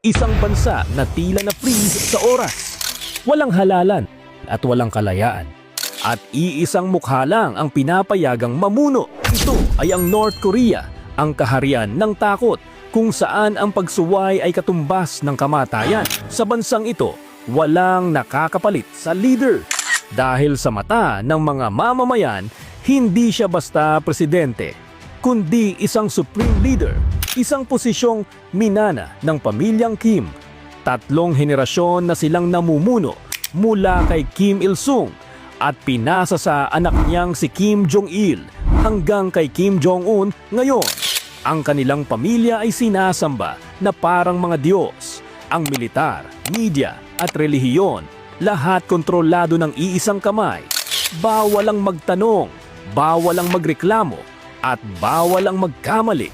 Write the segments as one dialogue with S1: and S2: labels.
S1: Isang bansa na tila na freeze sa oras. Walang halalan at walang kalayaan. At iisang mukha lang ang pinapayagang mamuno. Ito ay ang North Korea, ang kaharian ng takot, kung saan ang pagsuway ay katumbas ng kamatayan. Sa bansang ito, walang nakakapalit sa leader. Dahil sa mata ng mga mamamayan, hindi siya basta presidente, kundi isang supreme leader, isang posisyong minana ng pamilyang Kim. 3 henerasyon na silang namumuno mula kay Kim Il-sung at pinasa sa anak niyang si Kim Jong-il hanggang kay Kim Jong-un ngayon. Ang kanilang pamilya ay sinasamba na parang mga Diyos. Ang militar, media at relihiyon, lahat kontrolado ng iisang kamay. Bawal ang magtanong, bawal ang magreklamo, at bawal ang magkamali.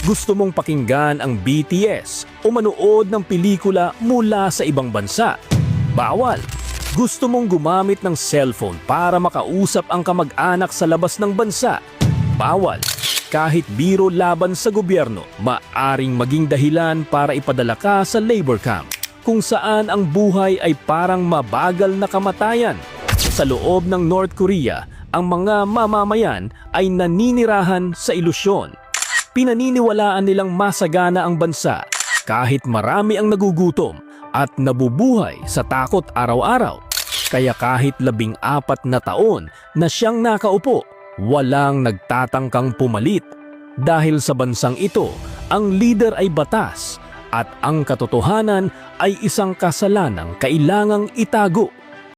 S1: Gusto mong pakinggan ang BTS o manood ng pelikula mula sa ibang bansa? Bawal. Gusto mong gumamit ng cellphone para makausap ang kamag-anak sa labas ng bansa? Bawal. Kahit biro laban sa gobyerno, maaring maging dahilan para ipadala ka sa labor camp, kung saan ang buhay ay parang mabagal na kamatayan. Sa loob ng North Korea, ang mga mamamayan ay naninirahan sa ilusyon. Pinaniniwalaan nilang masagana ang bansa kahit marami ang nagugutom at nabubuhay sa takot araw-araw. Kaya kahit 14 na taon na siyang nakaupo, walang nagtatangkang pumalit. Dahil sa bansang ito, ang leader ay batas at ang katotohanan ay isang kasalanang kailangang itago.